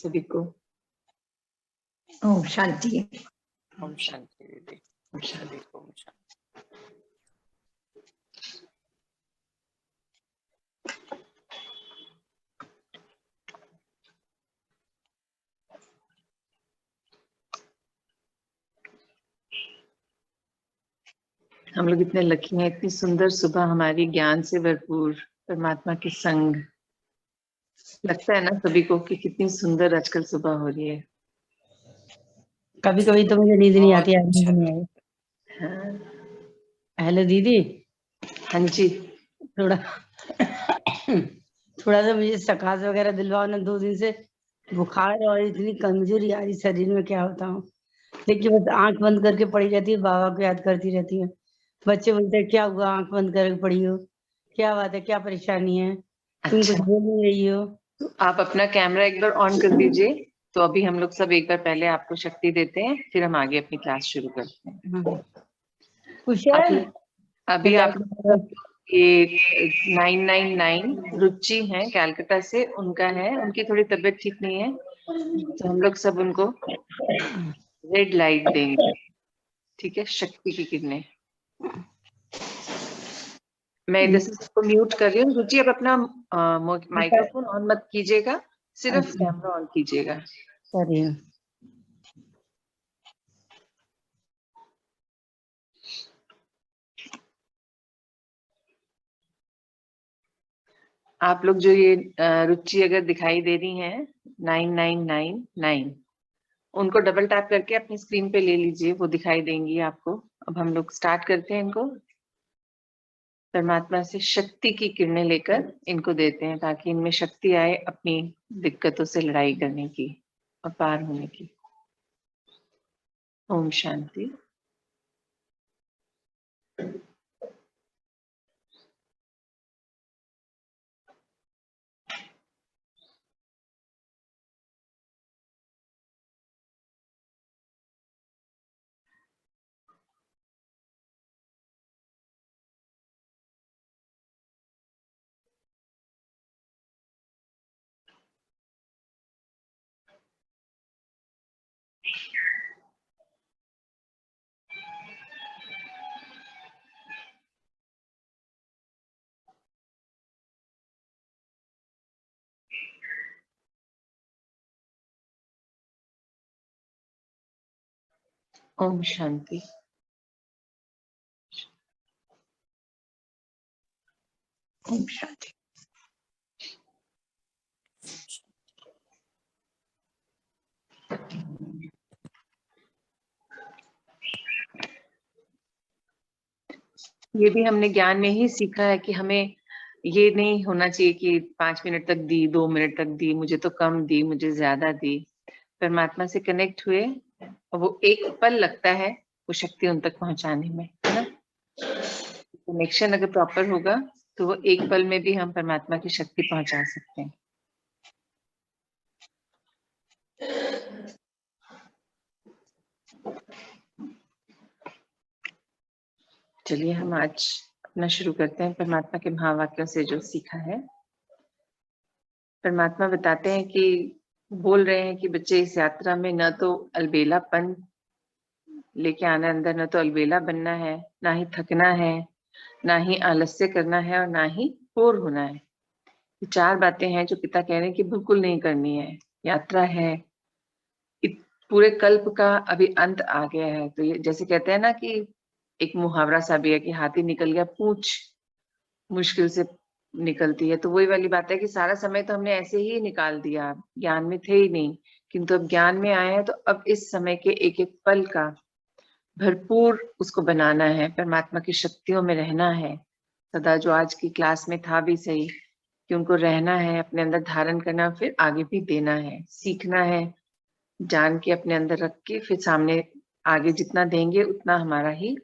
सभी को। ओम शांति। ओम शांति दीदी। ओम शांति। ओम शांति। हम लोग इतने लकी हैं, इतनी सुंदर सुबह हमारी ज्ञान से भरपूर परमात्मा के संग। लगता है ना सभी को कि कितनी सुंदर आजकल सुबह हो रही है। कभी कभी तो मुझे नींद नहीं आती, आज नींद नहीं आई। हाँ। हेलो दीदी। हाँ जी। थोड़ा सा मुझे सकाश वगैरह दिलवाओ ना, 2 दिन से बुखार और इतनी कमजोरी आ रही शरीर में, क्या बताऊं। लेकिन बस आंख बंद करके पड़ी रहती है, बाबा को याद करती रहती है। बच्चे बोलते हैं क्या हुआ, आंख बंद करके पड़ी हो, क्या बात है, क्या परेशानी है, तुम कुछ बोल नहीं रही हो। तो आप अपना कैमरा एक बार ऑन कर दीजिए। तो अभी हम लोग सब एक बार पहले आपको शक्ति देते हैं, फिर हम आगे अपनी क्लास शुरू करते हैं। कुशल, अभी आप ये 999 रुचि हैं कैलकाटा से, उनका है, उनकी थोड़ी तबीयत ठीक नहीं है, तो हम लोग सब उनको रेड लाइट देंगे। ठीक है, शक्ति की किरणें। मैं इधर से सबको म्यूट कर रही हूँ। रुचि अब अपना माइक्रोफोन ऑन मत कीजिएगा, सिर्फ कैमरा ऑन कीजिएगा। सॉरी। आप लोग जो ये रुचि अगर दिखाई दे रही हैं 9999, उनको डबल टैप करके अपनी स्क्रीन पे ले लीजिए, वो दिखाई देंगी आपको। अब हम लोग स्टार्ट करते हैं। इनको परमात्मा से शक्ति की किरणें लेकर इनको देते हैं, ताकि इनमें शक्ति आए अपनी दिक्कतों से लड़ाई करने की और पार होने की। ओम शांति। ओम शांति। ओम शांति। ये भी हमने ज्ञान में ही सीखा है कि हमें ये नहीं होना चाहिए कि 5 मिनट तक दी, 2 मिनट तक दी, मुझे तो कम दी, मुझे ज्यादा दी। परमात्मा से कनेक्ट हुए और वो एक पल लगता है वो शक्ति उन तक पहुंचाने में, है ना। कनेक्शन अगर प्रॉपर होगा तो वो एक पल में भी हम परमात्मा की शक्ति पहुंचा सकते हैं। चलिए हम आज अपना शुरू करते हैं परमात्मा के महावाक्यों से जो सीखा है। परमात्मा बताते हैं कि बोल रहे हैं कि बच्चे इस यात्रा में न तो अलबेलापन लेके आना अंदर, न तो अलबेला बनना है, ना ही थकना है, ना ही आलस्य करना है और ना ही बोर होना है। ये 4 बातें हैं जो पिता कह रहे हैं कि बिल्कुल नहीं करनी है। यात्रा है, पूरे कल्प का अभी अंत आ गया है। तो ये जैसे कहते हैं ना कि एक मुहावरा सा भी है कि हाथी निकल गया पूंछ मुश्किल से निकलती है। तो वही वाली बात है कि सारा समय तो हमने ऐसे ही निकाल दिया, ज्ञान में थे ही नहीं, किंतु अब ज्ञान में आए हैं तो अब इस समय के एक एक पल का भरपूर उसको बनाना है, परमात्मा की शक्तियों में रहना है सदा। जो आज की क्लास में था भी सही कि उनको रहना है, अपने अंदर धारण करना, फिर आगे भी देना है, सीखना है, जान के अपने अंदर रख के फिर सामने आगे जितना देंगे उतना हमारा ही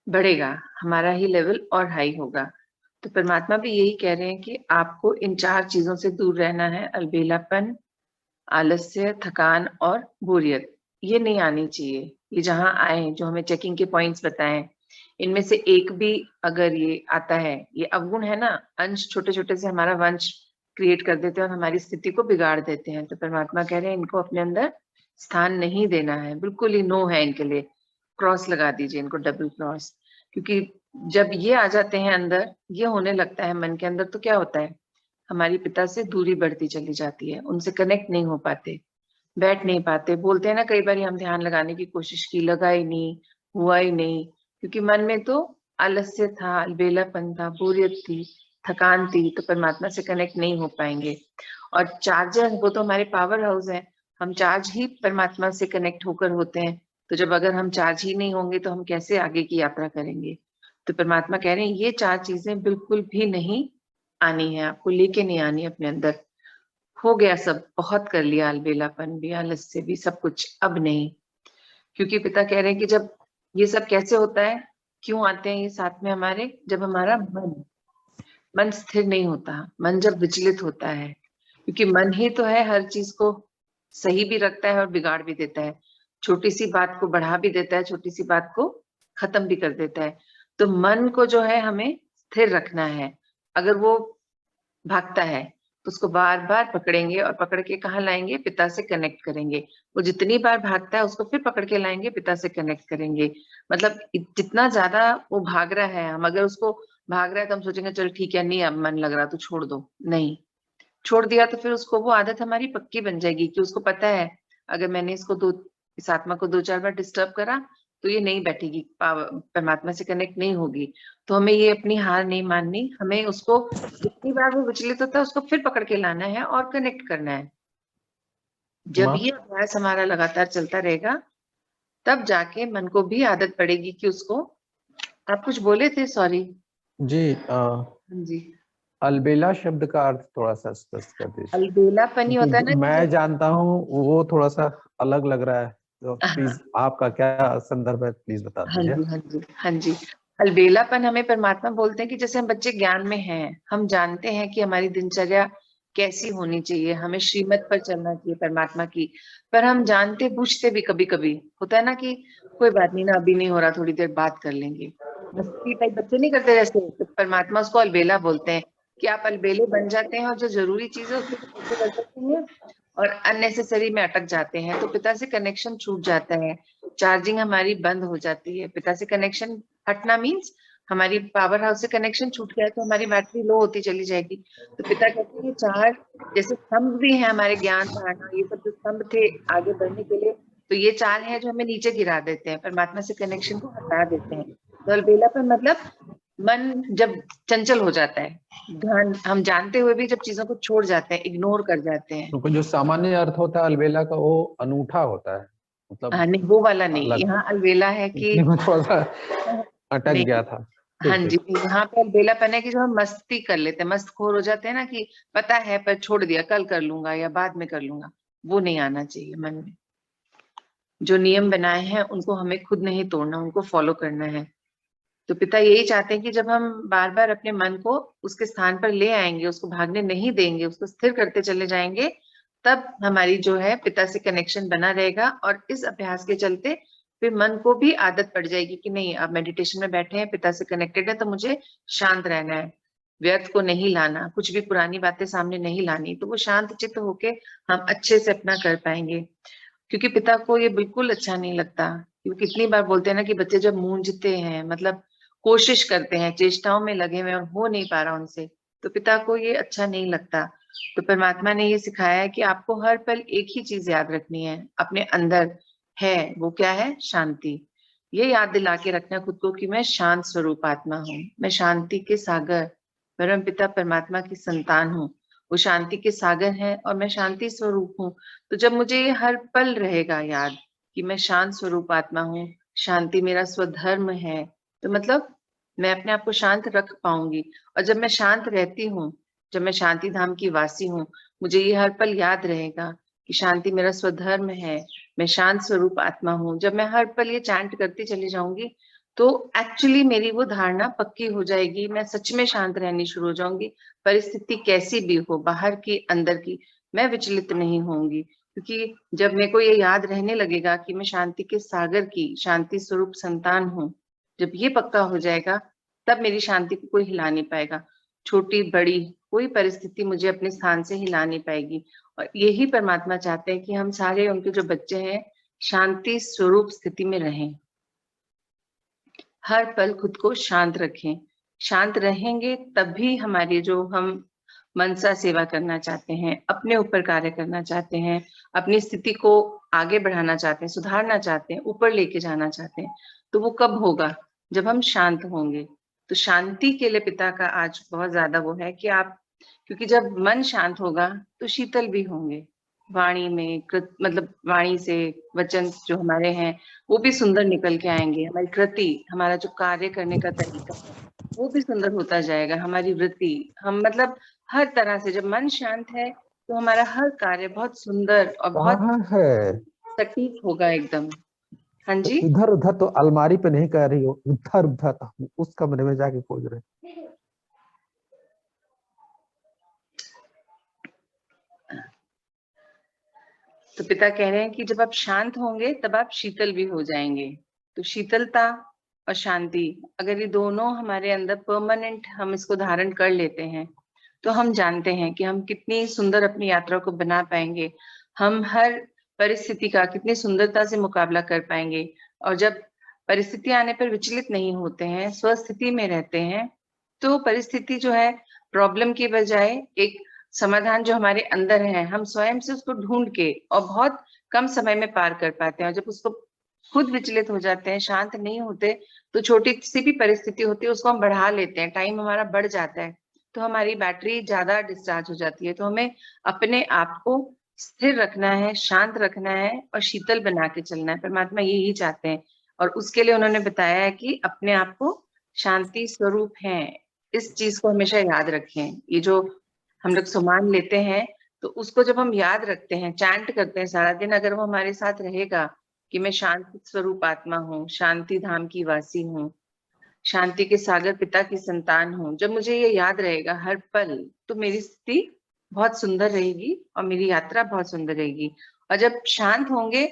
बढ़ेगा, हमारा ही लेवल और हाई होगा। तो परमात्मा भी यही कह रहे हैं कि आपको इन 4 चीजों से दूर रहना है। अलबेलापन, आलस्य, थकान और बोरियत ये नहीं आनी चाहिए। ये जहां आए, जो हमें चेकिंग के पॉइंट्स बताएं, इनमें से एक भी अगर ये आता है, ये अवगुण है ना, अंश छोटे छोटे से हमारा वंश क्रिएट कर देते हैं और हमारी स्थिति को बिगाड़ देते हैं। तो परमात्मा कह रहे हैं इनको अपने अंदर स्थान नहीं देना है, बिल्कुल ही नो है इनके लिए, क्रॉस लगा दीजिए इनको, डबल क्रॉस। क्योंकि जब ये आ जाते हैं अंदर, ये होने लगता है मन के अंदर, तो क्या होता है, हमारी पिता से दूरी बढ़ती चली जाती है, उनसे कनेक्ट नहीं हो पाते, बैठ नहीं पाते। बोलते हैं ना, कई बार हम ध्यान लगाने की कोशिश की, लगा ही नहीं, हुआ ही नहीं, क्योंकि मन में तो आलस्य था, अलबेलापन था, बोरियत थी, थकान थी, तो परमात्मा से कनेक्ट नहीं हो पाएंगे। और चार्जर वो तो हमारे पावर हाउस है, हम चार्ज ही परमात्मा से कनेक्ट होकर होते हैं। तो जब अगर हम चार्ज ही नहीं होंगे तो हम कैसे आगे की यात्रा करेंगे। तो परमात्मा कह रहे हैं ये 4 चीजें बिल्कुल भी नहीं आनी है, आपको लेके नहीं आनी अपने अंदर। हो गया सब, बहुत कर लिया, अलबेलापन भी, आलस्य भी, सब कुछ, अब नहीं। क्योंकि पिता कह रहे हैं कि जब ये सब कैसे होता है, क्यों आते हैं ये साथ में हमारे, जब हमारा मन स्थिर नहीं होता, मन जब विचलित होता है। क्योंकि मन ही तो है हर चीज को सही भी रखता है और बिगाड़ भी देता है, छोटी सी बात को बढ़ा भी देता है, छोटी सी बात को खत्म भी कर देता है। तो मन को जो है हमें स्थिर रखना है। अगर वो भागता है तो उसको बार बार पकड़ेंगे और पकड़ के कहाँ लाएंगे, पिता से कनेक्ट करेंगे। वो जितनी बार भागता है उसको फिर पकड़ के लाएंगे, पिता से कनेक्ट करेंगे। मतलब जितना ज्यादा वो भाग रहा है, हम अगर उसको भाग रहा है तो हम सोचेंगे चल ठीक है, नहीं अब मन लग रहा तो छोड़ दो, नहीं, छोड़ दिया तो फिर उसको वो आदत हमारी पक्की बन जाएगी कि उसको पता है अगर मैंने इस आत्मा को 2-4 बार डिस्टर्ब करा तो ये नहीं बैठेगी, परमात्मा से कनेक्ट नहीं होगी। तो हमें ये अपनी हार नहीं माननी, हमें उसको जितनी बार वो विचलित होता है उसको फिर पकड़ के लाना है और कनेक्ट करना है। जब माँ ये अभ्यास हमारा लगातार चलता रहेगा तब जाके मन को भी आदत पड़ेगी कि उसको, आप कुछ बोले थे, सॉरी। जी, जी, अलबेला शब्द का अर्थ थोड़ा सा स्पष्ट कर दीजिए, अलबेलापन ही होता है क्योंकि ना कि मैं जानता हूँ वो थोड़ा सा अलग लग रहा है। तो प्लीज आपका क्या संदर्भ है, प्लीज बता हाँ दीजिए। जी, हाँ जी, हाँ जी। अलबेलापन हमें परमात्मा बोलते हैं कि जैसे हम बच्चे ज्ञान में हैं, हम जानते हैं कि हमारी दिनचर्या कैसी होनी चाहिए, हमें श्रीमत पर चलना चाहिए परमात्मा की, पर हम जानते बूझते भी कभी कभी होता है ना कि कोई बात नहीं ना, अभी नहीं हो रहा, थोड़ी देर बात कर लेंगे, मस्ती टाइप बच्चे नहीं करते जैसे, तो परमात्मा उसको अलबेला बोलते हैं कि आप अलबेले बन जाते हैं और जो जरूरी चीज है उसको तो कर सकते हैं और अननेसेसरी में अटक जाते हैं। तो पिता से कनेक्शन छूट जाता है, चार्जिंग हमारी बंद हो जाती है। पिता से कनेक्शन हटना मीन्स हमारी पावर हाउस से कनेक्शन छूट गया तो हमारी बैटरी लो होती चली जाएगी। तो पिता कहते हैं ये 4 जैसे स्तंभ भी है हमारे ज्ञान धारणा, ये सब जो स्तंभ थे आगे बढ़ने के लिए, तो ये 4 हैं जो हमें नीचे गिरा देते हैं, परमात्मा से कनेक्शन को हटा देते हैं। तो अलबेलापन मतलब मन जब चंचल हो जाता है, ध्यान हम जानते हुए भी जब चीजों को छोड़ जाते हैं, इग्नोर कर जाते हैं। क्योंकि जो सामान्य अर्थ होता है अलबेला का, वो अनूठा होता है, मतलब नहीं वो वाला नहीं, अलग। यहाँ अलबेला है कि इसलिए मैं थोड़ा सा अटक नहीं, गया था। हाँ ठीक जी, ठीक। यहाँ पे अलबेलापन है कि जो हम मस्ती कर लेते हैं, मस्तखोर हो जाते हैं ना, कि पता है पर छोड़ दिया, कल कर लूंगा या बाद में कर लूंगा, वो नहीं आना चाहिए मन में। जो नियम बनाए हैं उनको हमें खुद नहीं तोड़ना, उनको फॉलो करना है। तो पिता यही चाहते हैं कि जब हम बार बार अपने मन को उसके स्थान पर ले आएंगे, उसको भागने नहीं देंगे, उसको स्थिर करते चले जाएंगे, तब हमारी जो है पिता से कनेक्शन बना रहेगा। और इस अभ्यास के चलते फिर मन को भी आदत पड़ जाएगी कि नहीं, अब मेडिटेशन में बैठे हैं, पिता से कनेक्टेड है, तो मुझे शांत रहना है, व्यर्थ को नहीं लाना, कुछ भी पुरानी बातें सामने नहीं लानी। तो वो शांत चित्त होके हम अच्छे से अपना कर पाएंगे। क्योंकि पिता को ये बिल्कुल अच्छा नहीं लगता, क्योंकि कितनी बार बोलते हैं ना कि बच्चे जब मूंझते हैं, मतलब कोशिश करते हैं, चेष्टाओं में लगे हुए और हो नहीं पा रहा उनसे, तो पिता को ये अच्छा नहीं लगता। तो परमात्मा ने ये सिखाया है कि आपको हर पल एक ही चीज याद रखनी है, अपने अंदर है, वो क्या है, शांति। ये याद दिला के रखना खुद को कि मैं शांत स्वरूप आत्मा हूँ, मैं शांति के सागर, परम पिता परमात्मा की संतान हूँ। वो शांति के सागर है और मैं शांति स्वरूप हूँ। तो जब मुझे ये हर पल रहेगा याद कि मैं शांत स्वरूप आत्मा हूँ, शांति मेरा स्वधर्म है, तो मतलब मैं अपने आप को शांत रख पाऊंगी। और जब मैं शांत रहती हूँ, जब मैं शांति धाम की वासी हूँ, मुझे ये हर पल याद रहेगा कि शांति मेरा स्वधर्म है, मैं शांत स्वरूप आत्मा हूँ। जब मैं हर पल ये चैंट करती चली जाऊंगी तो एक्चुअली मेरी वो धारणा पक्की हो जाएगी, मैं सच में शांत रहनी शुरू हो जाऊंगी। परिस्थिति कैसी भी हो, बाहर की अंदर की, मैं विचलित नहीं होंगी। क्योंकि जब मेरे को ये याद रहने लगेगा कि मैं शांति के सागर की शांति स्वरूप संतान हूँ, जब ये पक्का हो जाएगा, तब मेरी शांति को कोई हिला नहीं पाएगा। छोटी बड़ी कोई परिस्थिति मुझे अपने स्थान से हिला नहीं पाएगी। और यही परमात्मा चाहते हैं कि हम सारे उनके जो बच्चे हैं शांति स्वरूप स्थिति में रहें, हर पल खुद को शांत रखें। शांत रहेंगे तभी हमारी जो हम मनसा सेवा करना चाहते हैं, अपने ऊपर कार्य करना चाहते हैं, अपनी स्थिति को आगे बढ़ाना चाहते हैं, सुधारना चाहते हैं, ऊपर लेके जाना चाहते हैं, तो वो कब होगा? जब हम शांत होंगे। तो शांति के लिए पिता का आज बहुत ज्यादा वो है कि आप, क्योंकि जब मन शांत होगा तो शीतल भी होंगे, वाणी में मतलब वाणी से वचन जो हमारे हैं वो भी सुंदर निकल के आएंगे, हमारी कृति, हमारा जो कार्य करने का तरीका है वो भी सुंदर होता जाएगा, हमारी वृत्ति, हम मतलब हर तरह से जब मन शांत है तो हमारा हर कार्य बहुत सुंदर और बहुत कहाँ है? सटीक होगा एकदम। हाँ जी, इधर उधर तो अलमारी पे नहीं कह रही हो, इधर उधर उस कमरे में जाके खोज रहे। तो पिता कह रहे हैं कि जब आप शांत होंगे तब आप शीतल भी हो जाएंगे। तो शीतलता और शांति, अगर ये दोनों हमारे अंदर परमानेंट हम इसको धारण कर लेते हैं तो हम जानते हैं कि हम कितनी सुंदर अपनी यात्रा को बना पाएंगे, हम हर परिस्थिति का कितनी सुंदरता से मुकाबला कर पाएंगे। और जब परिस्थिति आने पर विचलित नहीं होते हैं, स्वस्थिति में रहते हैं, तो परिस्थिति जो है प्रॉब्लम की बजाय एक समाधान जो हमारे अंदर है, हम स्वयं से उसको ढूंढ के और बहुत कम समय में पार कर पाते हैं। और जब उसको खुद विचलित हो जाते हैं, शांत नहीं होते, तो छोटी सी भी परिस्थिति होती है उसको हम बढ़ा लेते हैं, टाइम हमारा बढ़ जाता है, तो हमारी बैटरी ज्यादा डिस्चार्ज हो जाती है। तो हमें अपने आप को स्थिर रखना है, शांत रखना है और शीतल बना के चलना है। परमात्मा यही चाहते हैं और उसके लिए उन्होंने बताया है कि अपने आप को शांति स्वरूप हैं, इस चीज को हमेशा याद रखें। ये जो हम लोग सुमान लेते हैं तो उसको जब हम याद रखते हैं, चैंट करते हैं सारा दिन, अगर वो हमारे साथ रहेगा कि मैं शांति स्वरूप आत्मा हूँ, शांति धाम की वासी हूँ, शांति के सागर पिता की संतान हूँ, जब मुझे ये याद रहेगा हर पल, तो मेरी स्थिति बहुत सुंदर रहेगी और मेरी यात्रा बहुत सुंदर रहेगी। और जब शांत होंगे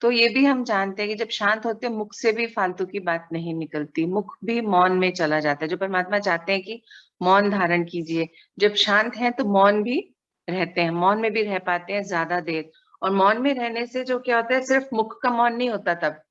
तो ये भी हम जानते हैं कि जब शांत होते हैं मुख से भी फालतू की बात नहीं निकलती, मुख भी मौन में चला जाता है। जो परमात्मा चाहते हैं कि मौन धारण कीजिए, जब शांत हैं तो मौन भी रहते हैं, मौन में भी रह पाते हैं ज्यादा देर। और मौन में रहने से जो क्या होता है, सिर्फ मुख का मौन नहीं होता, तब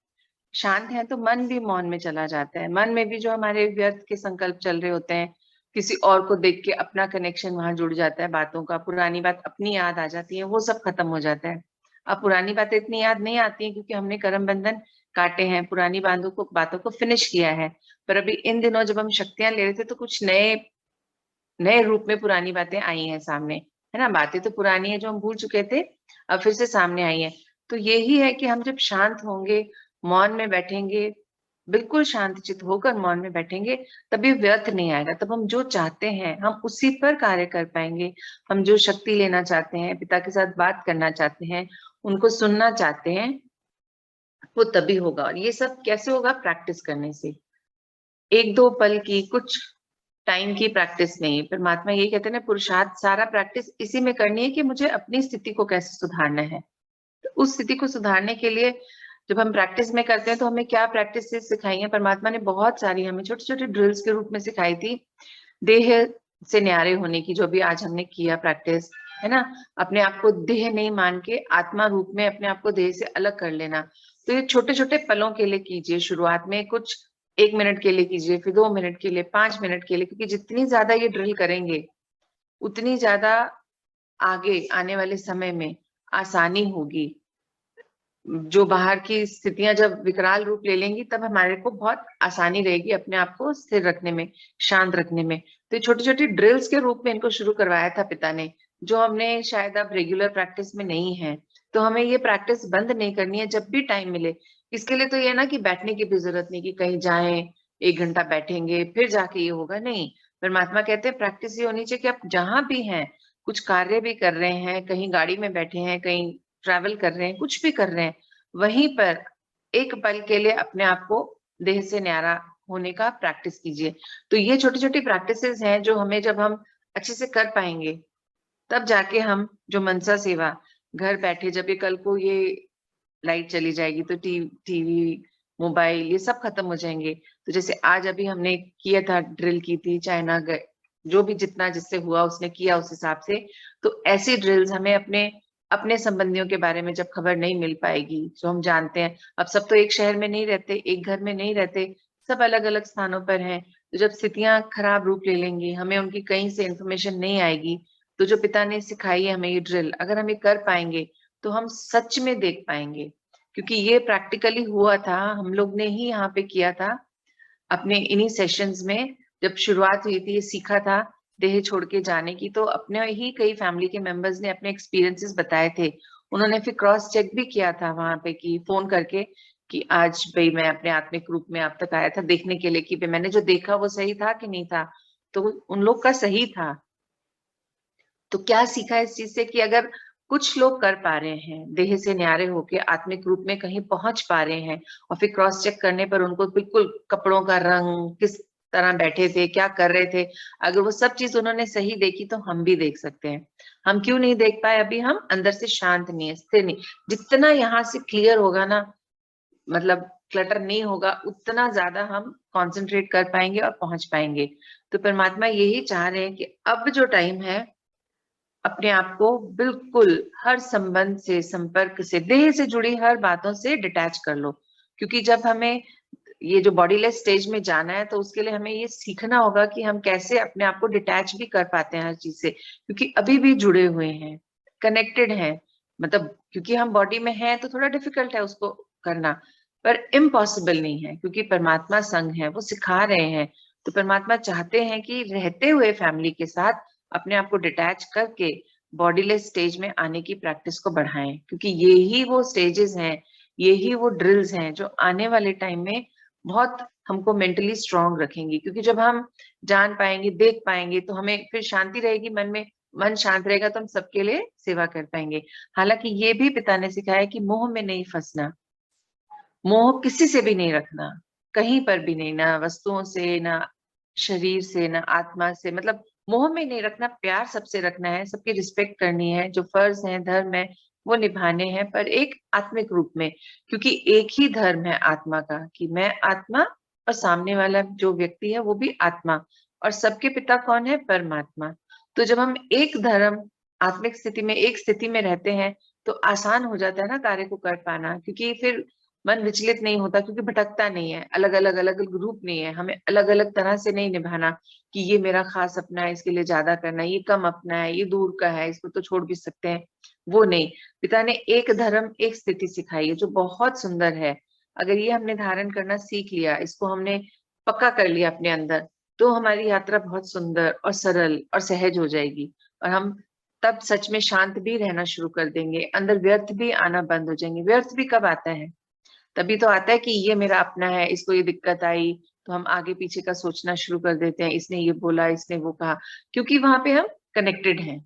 शांत है तो मन भी मौन में चला जाता है। मन में भी जो हमारे व्यर्थ के संकल्प चल रहे होते हैं, किसी और को देख के अपना कनेक्शन वहां जुड़ जाता है, बातों का, पुरानी बात अपनी याद आ जाती है, वो सब खत्म हो जाता है। अब पुरानी बातें इतनी याद नहीं आती है क्योंकि हमने कर्म बंधन काटे हैं, पुरानी बातों को फिनिश किया है। पर अभी इन दिनों जब हम शक्तियां ले रहे थे तो कुछ नए नए रूप में पुरानी बातें आई हैं सामने, है ना। बातें तो पुरानी है जो हम भूल चुके थे, अब फिर से सामने आई है। तो यही है कि हम जब शांत होंगे, मौन में बैठेंगे, बिल्कुल शांतचित होकर मौन में बैठेंगे, तभी व्यर्थ नहीं आएगा। तब हम जो चाहते हैं हम उसी पर कार्य कर पाएंगे। हम जो शक्ति लेना चाहते हैं, पिता के साथ बात करना चाहते हैं, उनको सुनना चाहते हैं, वो तभी होगा। और ये सब कैसे होगा? प्रैक्टिस करने से। एक दो पल की, कुछ टाइम की प्रैक्टिस नहीं। परमात्मा ये कहते हैं ना, पुरुषार्थ सारा प्रैक्टिस इसी में करनी है कि मुझे अपनी स्थिति को कैसे सुधारना है। तो उस स्थिति को सुधारने के लिए जब हम प्रैक्टिस में करते हैं तो हमें क्या प्रैक्टिस सिखाई है परमात्मा ने? बहुत सारी हमें छोटे छोटे ड्रिल्स के रूप में सिखाई थी। देह से न्यारे होने की, जो भी आज हमने किया प्रैक्टिस, है ना। अपने आप को देह नहीं मान के आत्मा रूप में अपने आप को देह से अलग कर लेना। तो ये छोटे छोटे पलों के लिए कीजिए। शुरुआत में कुछ 1 मिनट के लिए कीजिए, फिर 2 मिनट के लिए, 5 मिनट के लिए, क्योंकि जितनी ज्यादा ये ड्रिल करेंगे उतनी ज्यादा आगे आने वाले समय में आसानी होगी। जो बाहर की स्थितियां जब विकराल रूप ले लेंगी तब हमारे को बहुत आसानी रहेगी अपने आप को स्थिर रखने में, शांत रखने में। तो छोटी छोटी ड्रिल्स के रूप में इनको शुरू करवाया था पिता ने, जो हमने शायद अब रेगुलर प्रैक्टिस में नहीं है। तो हमें ये प्रैक्टिस बंद नहीं करनी है, जब भी टाइम मिले। इसके लिए तो ये ना कि बैठने की भी जरूरत नहीं कि कहीं जाएं 1 घंटा बैठेंगे फिर जाके ये होगा, नहीं। परमात्मा कहते हैं प्रैक्टिस ये होनी चाहिए कि आप जहां भी हैं, कुछ कार्य भी कर रहे हैं, कहीं गाड़ी में बैठे हैं, कहीं ट्रैवल कर रहे हैं, कुछ भी कर रहे हैं, वहीं पर एक पल के लिए अपने आप को देह से न्यारा होने का प्रैक्टिस कीजिए। तो ये छोटी छोटी प्रैक्टिसेस हैं जो हमें, जब हम अच्छे से कर पाएंगे तब जाके हम जो मनसा सेवा घर बैठे, जब ये कल को ये लाइट चली जाएगी तो टीवी मोबाइल ये सब खत्म हो जाएंगे। तो जैसे आज अभी हमने किया था, ड्रिल की थी, चाइना जो भी जितना जिससे हुआ उसने किया उस हिसाब से। तो ऐसी ड्रिल्स हमें अपने अपने संबंधियों के बारे में जब खबर नहीं मिल पाएगी, जो हम जानते हैं, अब सब तो एक शहर में नहीं रहते, एक घर में नहीं रहते, सब अलग अलग स्थानों पर हैं। तो जब स्थितियां खराब रूप ले लेंगी, हमें उनकी कहीं से इंफॉर्मेशन नहीं आएगी, तो जो पिता ने सिखाई है हमें ये ड्रिल, अगर हम ये कर पाएंगे तो हम सच में देख पाएंगे। क्योंकि ये प्रैक्टिकली हुआ था, हम लोग ने ही यहाँ पे किया था अपने इन्हीं सेशंस में। जब शुरुआत हुई थी, ये सीखा था देह छोड़ के जाने की, तो अपने ही कई फैमिली के मेंबर्स ने अपने एक्सपीरियंसेस बताए थे। उन्होंने फिर क्रॉस चेक भी किया था वहां पे कि फोन करके कि आज भाई मैं अपने आत्मिक रूप में आप तक आया था देखने के लिए कि भाई मैंने जो देखा वो सही था कि नहीं था। तो उन लोग का सही था। तो क्या सीखा इस चीज से कि अगर कुछ लोग कर पा रहे हैं देह से न्यारे होके आत्मिक रूप में कहीं पहुंच पा रहे हैं, और फिर क्रॉस चेक करने पर उनको बिल्कुल कपड़ों का रंग, किस तरह बैठे थे, क्या कर रहे थे, अगर वो सब चीज उन्होंने सही देखी तो हम भी देख सकते हैं। हम क्यों नहीं देख पाए? अभी हम अंदर से शांत नहीं है, स्थिर नहीं। जितना यहाँ से क्लियर होगा ना, मतलब क्लटर नहीं होगा, उतना ज्यादा हम कंसंट्रेट कर पाएंगे और पहुंच पाएंगे। तो परमात्मा यही चाह रहे हैं कि अब जो टाइम है, अपने आप को बिल्कुल हर संबंध से, संपर्क से, देह से जुड़ी हर बातों से डिटैच कर लो। क्योंकि जब हमें ये जो बॉडीलेस स्टेज में जाना है, तो उसके लिए हमें ये सीखना होगा कि हम कैसे अपने आप को डिटैच भी कर पाते हैं हर चीज से। क्योंकि अभी भी जुड़े हुए हैं, कनेक्टेड हैं। मतलब क्योंकि हम बॉडी में हैं तो थोड़ा डिफिकल्ट है उसको करना, पर इम्पॉसिबल नहीं है, क्योंकि परमात्मा संग है, वो सिखा रहे हैं। तो परमात्मा चाहते हैं कि रहते हुए फैमिली के साथ अपने आप को डिटैच करके बॉडीलेस स्टेज में आने की प्रैक्टिस को बढ़ाएं। क्योंकि ये ही वो स्टेजेस हैं, ये ही वो ड्रिल्स हैं जो आने वाले टाइम में बहुत हमको मेंटली स्ट्रांग रखेंगी। क्योंकि जब हम जान पाएंगे, देख पाएंगे, तो हमें फिर शांति रहेगी मन में। मन शांत रहेगा तो हम सबके लिए सेवा कर पाएंगे। हालांकि ये भी पिता ने सिखाया कि मोह में नहीं फंसना, मोह किसी से भी नहीं रखना, कहीं पर भी नहीं, ना वस्तुओं से, ना शरीर से, ना आत्मा से। मतलब मोह में नहीं रखना, प्यार सबसे रखना है, सबकी रिस्पेक्ट करनी है, जो फर्ज है, धर्म है, वो निभाने हैं, पर एक आत्मिक रूप में। क्योंकि एक ही धर्म है आत्मा का, कि मैं आत्मा और सामने वाला जो व्यक्ति है वो भी आत्मा, और सबके पिता कौन है? परमात्मा। तो जब हम एक धर्म, आत्मिक स्थिति में, एक स्थिति में रहते हैं, तो आसान हो जाता है ना कार्य को कर पाना। क्योंकि फिर मन विचलित नहीं होता, क्योंकि भटकता नहीं है, अलग अलग अलग अलग रूप नहीं है, हमें अलग अलग तरह से नहीं निभाना कि ये मेरा खास अपना है, इसके लिए ज्यादा करना है, ये कम अपना है, ये दूर का है, इसको तो छोड़ भी सकते हैं, वो नहीं। पिता ने एक धर्म एक स्थिति सिखाई है जो बहुत सुंदर है। अगर ये हमने धारण करना सीख लिया, इसको हमने पक्का कर लिया अपने अंदर, तो हमारी यात्रा बहुत सुंदर और सरल और सहज हो जाएगी। और हम तब सच में शांत भी रहना शुरू कर देंगे, अंदर व्यर्थ भी आना बंद हो जाएंगे। व्यर्थ भी कब आता है? तभी तो आता है कि ये मेरा अपना है, इसको ये दिक्कत आई, तो हम आगे पीछे का सोचना शुरू कर देते हैं, इसने ये बोला, इसने वो कहा। क्योंकि वहां पे हम कनेक्टेड हैं,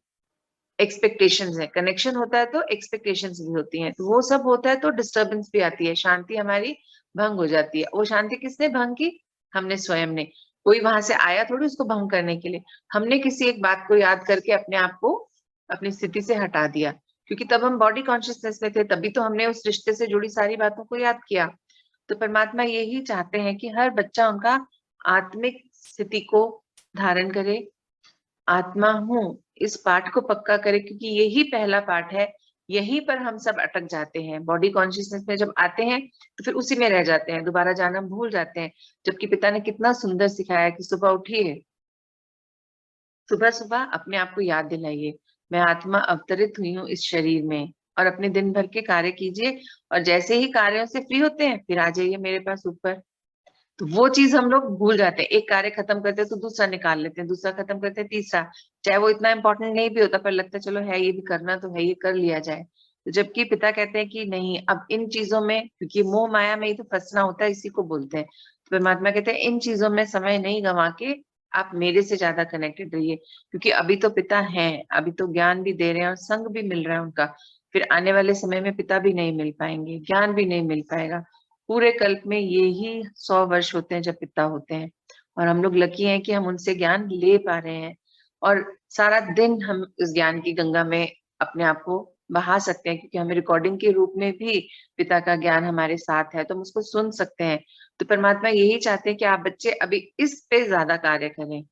एक्सपेक्टेशंस है, कनेक्शन होता है तो एक्सपेक्टेशंस भी होती हैं, तो वो सब होता है तो डिस्टर्बेंस भी आती है, शांति हमारी भंग हो जाती है। वो शांति किसने भंग की? हमने स्वयं ने। कोई वहां से आया थोड़ी उसको भंग करने के लिए, हमने किसी एक बात को याद करके अपने आप को अपनी स्थिति से हटा दिया। क्योंकि तब हम बॉडी कॉन्शियसनेस में थे, तभी तो हमने उस रिश्ते से जुड़ी सारी बातों को याद किया। तो परमात्मा यही चाहते हैं कि हर बच्चा उनका आत्मिक स्थिति को धारण करे, आत्मा हूँ इस पाठ को पक्का करे। क्योंकि यही पहला पाठ है, यहीं पर हम सब अटक जाते हैं। बॉडी कॉन्शियसनेस में जब आते हैं तो फिर उसी में रह जाते हैं, दोबारा जाना भूल जाते हैं। जबकि पिता ने कितना सुंदर सिखाया कि सुबह उठिए, सुबह सुबह अपने आप को याद दिलाइए, मैं आत्मा अवतरित हुई हूँ इस शरीर में, और अपने दिन भर के कार्य कीजिए। और जैसे ही कार्यों से फ्री होते हैं फिर आ जाइए मेरे पास ऊपर। तो वो चीज हम लोग भूल जाते हैं, एक कार्य खत्म करते हैं तो दूसरा निकाल लेते हैं, दूसरा खत्म करते हैं तीसरा, चाहे वो इतना इंपॉर्टेंट नहीं भी होता, पर लगता है चलो है ये भी करना तो है, ये कर लिया जाए। तो जबकि पिता कहते हैं कि नहीं, अब इन चीजों में, क्योंकि मोह माया में ही तो फंसना होता है, इसी को बोलते हैं। तो परमात्मा कहते हैं इन चीजों में समय नहीं गंवा के आप मेरे से ज्यादा कनेक्टेड रहिए। क्योंकि अभी तो पिता हैं, अभी तो ज्ञान भी दे रहे हैं और संग भी मिल रहा है उनका। फिर आने वाले समय में पिता भी नहीं मिल पाएंगे, ज्ञान भी नहीं मिल पाएगा। पूरे कल्प में ये ही 100 वर्ष होते हैं जब पिता होते हैं, और हम लोग लकी हैं कि हम उनसे ज्ञान ले पा रहे हैं। और सारा दिन हम इस ज्ञान की गंगा में अपने आप को बहा सकते हैं, क्योंकि हमें रिकॉर्डिंग के रूप में भी पिता का ज्ञान हमारे साथ है, तो हम उसको सुन सकते हैं। तो परमात्मा यही चाहते हैं कि आप बच्चे अभी इस पे ज्यादा कार्य करें,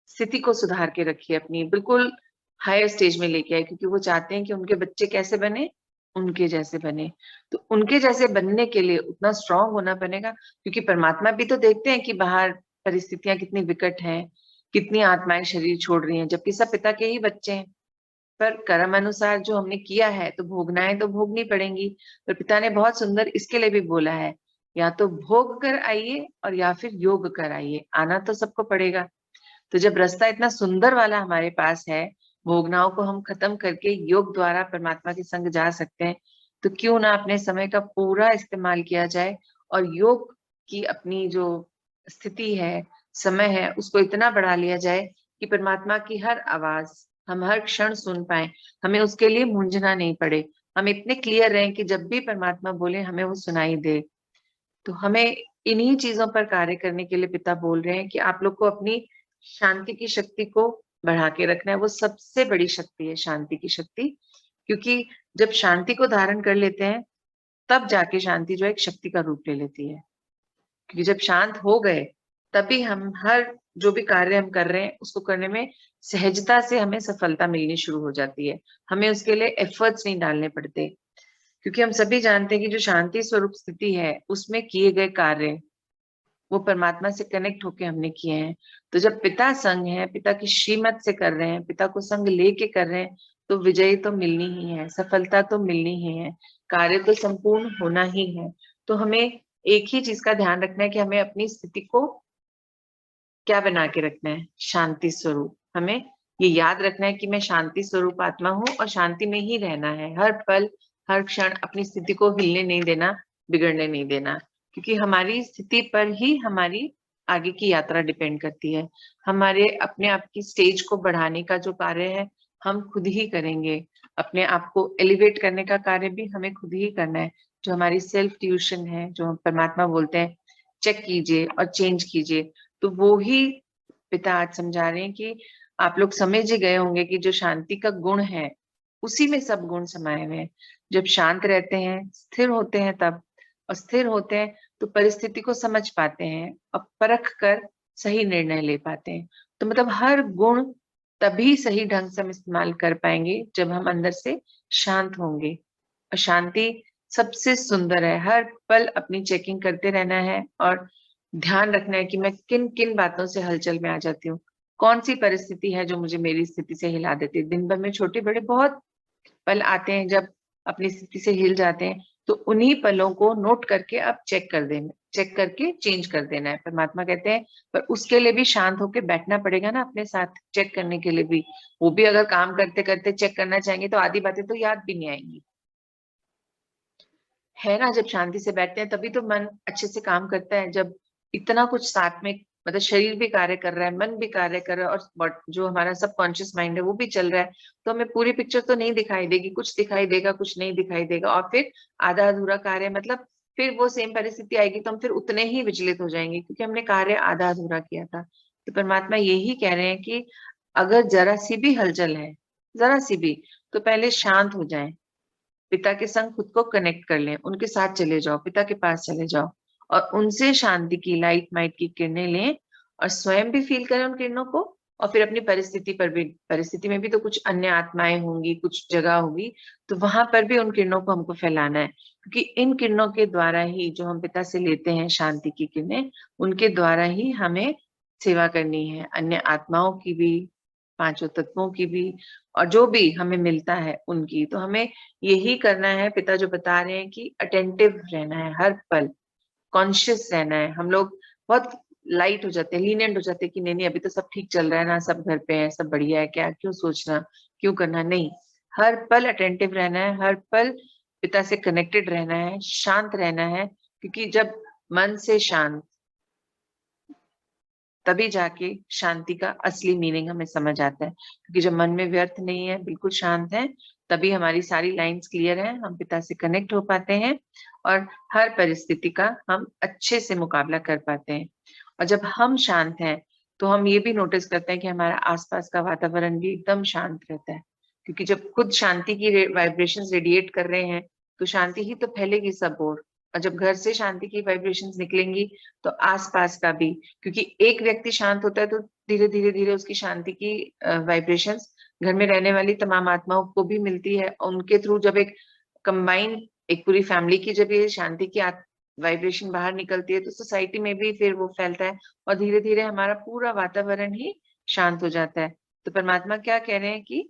स्थिति को सुधार के रखिए, अपनी बिल्कुल हायर स्टेज में लेके आए, क्योंकि वो चाहते हैं कि उनके बच्चे कैसे बने, उनके जैसे बने। तो उनके जैसे बनने के लिए उतना स्ट्रांग होना बनेगा, क्योंकि परमात्मा भी तो देखते हैं कि बाहर परिस्थितियां कितनी विकट हैं, कितनी आत्माएं शरीर छोड़ रही हैं, जबकि सब पिता के ही बच्चे हैं। पर कर्म अनुसार जो हमने किया है तो भोगनाएं तो भोगनी पड़ेंगी। पर पिता ने बहुत सुंदर इसके लिए भी बोला है, या तो भोग कर आइए और या फिर योग कर आइए, आना तो सबको पड़ेगा। तो जब रास्ता इतना सुंदर वाला हमारे पास है, भोगनाओं को हम खत्म करके योग द्वारा परमात्मा के संग जा सकते हैं, तो क्यों ना अपने समय का पूरा इस्तेमाल किया जाए और योग की अपनी जो स्थिति है, समय है, उसको इतना बढ़ा लिया जाए कि परमात्मा की हर आवाज हम हर क्षण सुन पाए, हमें उसके लिए मूंझना नहीं पड़े, हम इतने क्लियर रहें कि जब भी परमात्मा बोले हमें वो सुनाई दे। तो हमें इन्हीं चीजों पर कार्य करने के लिए पिता बोल रहे हैं कि आप लोग को अपनी शांति की शक्ति को बढ़ा के रखना है। वो सबसे बड़ी शक्ति है, शांति की शक्ति, क्योंकि जब शांति को धारण कर लेते हैं तब जाके शांति जो है एक शक्ति का रूप ले लेती है। क्योंकि जब शांत हो गए तभी हम हर जो भी कार्य हम कर रहे हैं उसको करने में सहजता से हमें सफलता मिलनी शुरू हो जाती है। हमें उसके लिए एफर्ट्स नहीं डालने पड़ते, क्योंकि हम सभी जानते हैं कि जो शांति स्वरूप स्थिति है उसमें किए गए कार्य वो परमात्मा से कनेक्ट होके हमने किए हैं। तो जब पिता संग है, पिता की श्रीमत से कर रहे हैं, पिता को संग लेके कर रहे हैं, तो विजय तो मिलनी ही है, सफलता तो मिलनी ही है, कार्य तो संपूर्ण होना ही है। तो हमें एक ही चीज का ध्यान रखना है कि हमें अपनी स्थिति को क्या बना के रखना है, शांति स्वरूप। हमें ये याद रखना है कि मैं शांति स्वरूप आत्मा हूँ और शांति में ही रहना है, हर पल हर क्षण अपनी स्थिति को हिलने नहीं देना, बिगड़ने नहीं देना, क्योंकि हमारी स्थिति पर ही हमारी आगे की यात्रा डिपेंड करती है। हमारे अपने आप की स्टेज को बढ़ाने का जो कार्य है हम खुद ही करेंगे, अपने आप को एलिवेट करने का कार्य भी हमें खुद ही करना है। जो हमारी सेल्फ ट्यूशन है, जो हम परमात्मा बोलते हैं चेक कीजिए और चेंज कीजिए, तो वो ही पिता आज समझा रहे हैं कि आप लोग समझ ही गए होंगे कि जो शांति का गुण है उसी में सब गुण समाये हुए हैं। जब शांत रहते हैं, स्थिर होते हैं तब, और स्थिर होते हैं तो परिस्थिति को समझ पाते हैं और परख कर सही निर्णय ले पाते हैं। तो मतलब हर गुण तभी सही ढंग से हम इस्तेमाल कर पाएंगे जब हम अंदर से शांत होंगे। और शांति सबसे सुंदर है, हर पल अपनी चेकिंग करते रहना है और ध्यान रखना है कि मैं किन किन बातों से हलचल में आ जाती हूँ, कौन सी परिस्थिति है जो मुझे मेरी स्थिति से हिला देती है। दिन भर में छोटे बड़े बहुत पल आते हैं जब अपनी स्थिति से हिल जाते हैं, तो उन्हीं पलों को नोट करके अब चेक कर देना, चेक करके चेंज कर देना है। परमात्मा कहते हैं पर उसके लिए भी शांत होकर बैठना पड़ेगा ना, अपने साथ चेक करने के लिए भी। वो भी अगर काम करते करते चेक करना चाहेंगे तो आधी बातें तो याद भी नहीं आएंगी, है ना। जब शांति से बैठते हैं तभी तो मन अच्छे से काम करता है, जब इतना कुछ साथ में, मतलब शरीर भी कार्य कर रहा है, मन भी कार्य कर रहा है और जो हमारा सबकॉन्शियस माइंड है वो भी चल रहा है, तो हमें पूरी पिक्चर तो नहीं दिखाई देगी, कुछ दिखाई देगा कुछ नहीं दिखाई देगा, और फिर आधा अधूरा कार्य, मतलब फिर वो सेम परिस्थिति आएगी तो हम फिर उतने ही विचलित हो जाएंगे क्योंकि हमने कार्य आधा अधूरा किया था। तो परमात्मा यही कह रहे हैं कि अगर जरा सी भी हलचल है, जरा सी भी, तो पहले शांत हो जाए, पिता के संग खुद को कनेक्ट कर लें, उनके साथ चले जाओ, पिता के पास चले जाओ और उनसे शांति की लाइट माइट की किरणें लें और स्वयं भी फील करें उन किरणों को, और फिर अपनी परिस्थिति पर भी, परिस्थिति में भी तो कुछ अन्य आत्माएं होंगी, कुछ जगह होगी, तो वहां पर भी उन किरणों को हमको फैलाना है, क्योंकि इन किरणों के द्वारा ही, जो हम पिता से लेते हैं शांति की किरणें, उनके द्वारा ही हमें सेवा करनी है, अन्य आत्माओं की भी, पांचों तत्वों की भी, और जो भी हमें मिलता है उनकी। तो हमें यही करना है, पिता जो बता रहे हैं कि अटेंटिव रहना है, हर पल कॉन्शियस रहना है। हम लोग बहुत लाइट हो जाते हैं, लीनियंट हो जाते हैं कि नहीं नहीं अभी तो सब ठीक चल रहा है ना, सब घर पे है, सब बढ़िया है, क्या क्यों सोचना, क्यों करना, नहीं, हर पल अटेंटिव रहना है, हर पल पिता से कनेक्टेड रहना है, शांत रहना है, क्योंकि जब मन से शांत, तभी जाके शांति का असली मीनिंग हमें समझ आता है। क्योंकि जब मन में व्यर्थ नहीं है, बिल्कुल शांत है, तभी हमारी सारी लाइंस क्लियर है, हम पिता से कनेक्ट हो पाते हैं और हर परिस्थिति का हम अच्छे से मुकाबला कर पाते हैं। और जब हम शांत हैं तो हम ये भी नोटिस करते हैं कि हमारा आसपास का वातावरण भी एकदम शांत रहता है, क्योंकि जब खुद शांति की वाइब्रेशंस रेडिएट कर रहे हैं तो शांति ही तो फैलेगी सब ओर। और जब घर से शांति की वाइब्रेशंस निकलेंगी तो आसपास का भी, क्योंकि एक व्यक्ति शांत होता है तो धीरे धीरे धीरे उसकी शांति की वाइब्रेशंस घर में रहने वाली तमाम आत्माओं को भी मिलती है। उनके थ्रू जब एक कंबाइंड, एक पूरी फैमिली की जब ये शांति की वाइब्रेशन बाहर निकलती है तो सोसाइटी में भी फिर वो फैलता है और धीरे धीरे हमारा पूरा वातावरण ही शांत हो जाता है। तो परमात्मा क्या कह रहे हैं कि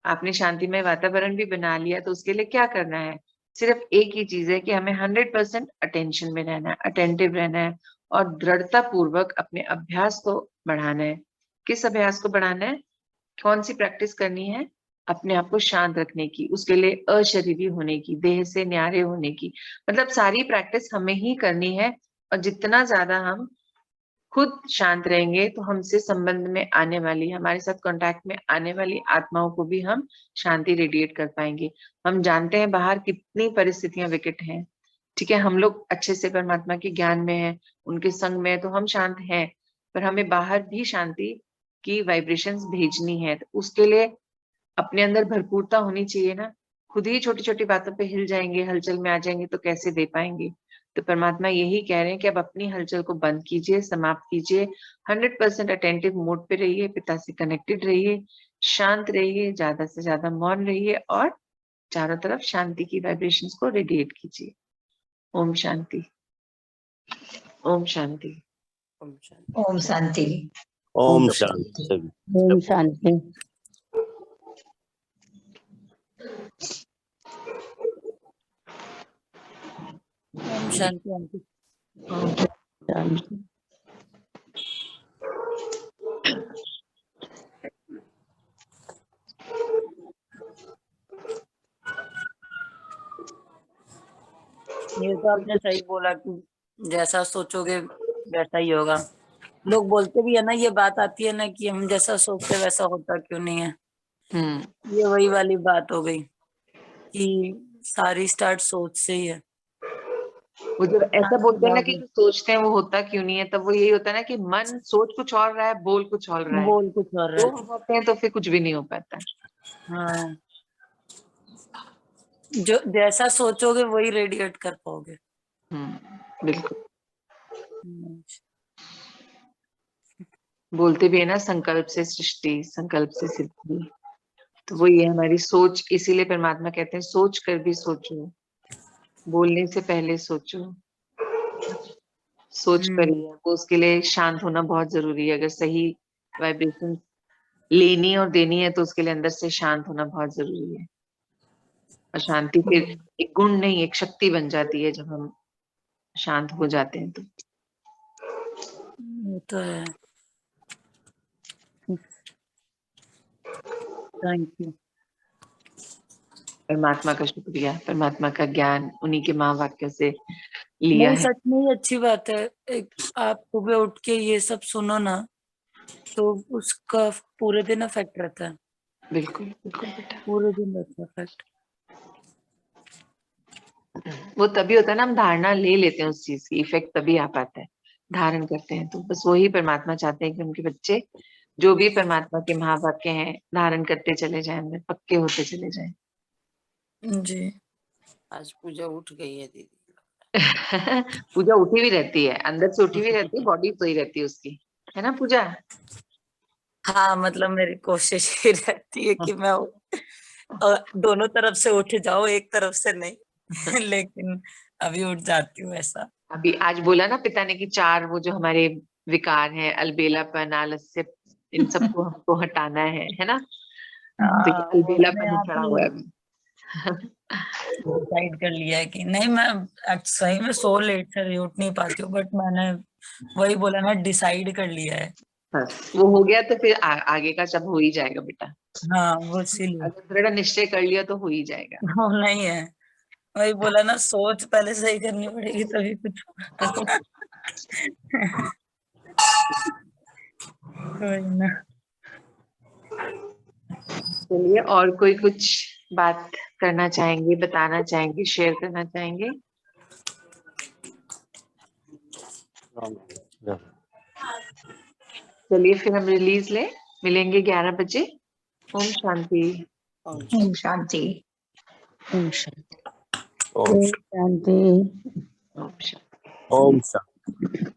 आपने शांतिमय वातावरण भी बना लिया, तो उसके लिए क्या करना है? सिर्फ एक ही चीज है कि हमें 100% अटेंशन में रहना है, अटेंटिव रहना है और दृढ़ता पूर्वक अपने अभ्यास को बढ़ाना है। किस अभ्यास को बढ़ाना है? कौन सी प्रैक्टिस करनी है? अपने आप को शांत रखने की, उसके लिए अशरीरी होने की, देह से न्यारे होने की। मतलब सारी प्रैक्टिस हमें ही करनी है और जितना ज्यादा हम खुद शांत रहेंगे तो हमसे संबंध में आने वाली, हमारे साथ कांटेक्ट में आने वाली आत्माओं को भी हम शांति रेडिएट कर पाएंगे। हम जानते हैं बाहर कितनी परिस्थितियां विकट हैं, ठीक है, हम लोग अच्छे से परमात्मा के ज्ञान में हैं, उनके संग में है तो हम शांत हैं, पर हमें बाहर भी शांति की वाइब्रेशंस भेजनी है। तो उसके लिए अपने अंदर भरपूरता होनी चाहिए ना। खुद ही छोटी छोटी बातों पे हिल जाएंगे, हलचल में आ जाएंगे तो कैसे दे पाएंगे? तो परमात्मा यही कह रहे हैं कि अब अपनी हलचल को बंद कीजिए, समाप्त कीजिए, 100% अटेंटिव मोड पे रहिए, पिता से कनेक्टेड रहिए, शांत रहिए, ज्यादा से ज्यादा मौन रहिए और चारों तरफ शांति की वाइब्रेशंस को रेडिएट कीजिए। ओम शांति, ओम शांति, ओम शांति। ओम शांति। ओम शांति सभी। ओम शांति। ओम शांति आंटी। ओम शांति। ये तो आपने सही बोला कि जैसा सोचोगे वैसा ही होगा। लोग बोलते भी है ना, ये बात आती है ना कि हम जैसा सोचते वैसा होता क्यों नहीं है। ये वही वाली बात हो गई कि सारी स्टार्ट सोच से ही है। वो जब ऐसा बोलते हैं ना कि जो सोचते हैं वो होता क्यों नहीं है, तब वो यही होता है ना कि मन सोच कुछ और रहा है, बोल कुछ और रहा है, बोल कुछ और वो रहा हो जाते हैं तो फिर कुछ भी नहीं हो पाता। हाँ, जो जैसा सोचोगे वही रेडिएट कर पाओगे। बिल्कुल। बोलते भी है ना, संकल्प से सृष्टि, संकल्प से सिद्धि। तो वो ये हमारी सोच, इसीलिए परमात्मा कहते हैं सोच कर भी सोचो, बोलने से पहले सोचो, सोच कर ही है। वो उसके लिए शांत होना बहुत जरूरी है। अगर सही वाइब्रेशन लेनी और देनी है तो उसके लिए अंदर से शांत होना बहुत जरूरी है। और शांति फिर एक गुण नहीं, एक शक्ति बन जाती है जब हम शांत हो जाते हैं तो। वो तो है। Thank you. परमात्मा का शुक्रिया, परमात्मा का ज्ञान उन्हीं के महावाक्यों से लिया नहीं, है। सच में ही अच्छी बात है। एक आप सुबह उठ के ये सब सुनो ना तो उसका पूरे दिन इफेक्ट रहता है। बिल्कुल बिल्कुल बेटा, पूरे दिन रहता है इफेक्ट। वो तभी होता है ना, हम धारणा ले लेते हैं उस चीज की, इफेक्ट तभी आ पाता है, धारण करते हैं। तो बस वही परमात्मा चाहते हैं कि उनके बच्चे जो भी परमात्मा के महावाक्य हैं धारण करते चले जाएं, अंदर पक्के होते चले जाएं। जी। आज पूजा उठ गई है दीदी। पूजा उठी भी रहती है, अंदर से उठी भी रहती है, बॉडी सोई रहती है उसकी, है ना पूजा? हाँ, मतलब मेरी कोशिश ही रहती है कि मैं दोनों तरफ से उठ जाऊं, एक तरफ से नहीं। लेकिन अभी उठ जाती हूँ ऐसा। अभी आज बोला ना पिता ने कि 4 वो जो हमारे विकार हैं, अलबेलापन, आलस्य, इन सबको हमको हटाना है ना? तो ये वो अपने अलबेलापन ही आप चढ़ा हुआ है ही अभी। डिसाइड कर लिया है कि नहीं, मैं सही में सो लेट से उठ नहीं पाती हूँ, बट मैंने वही बोला ना, डिसाइड कर लिया है। बस वो हो गया तो फिर आगे का सब हो ही जाएगा बेटा। हाँ, वो इसीलिए अगर दृढ़ निश्चय कर लिया तो हो ही जाएगा। वो नहीं है। वही बोला ना, सोच पहले सही करनी पड़ेगी तभी कुछ होगा। वही ना। चलिए, और कोई कुछ बात करना चाहेंगे, बताना चाहेंगे, शेयर करना चाहेंगे? चलिए फिर हम रिलीज ले, मिलेंगे 11 बजे। ओम शांति। ओम शांति। ओम शांति। ओम शांति। ओम शांति। ओम शांति।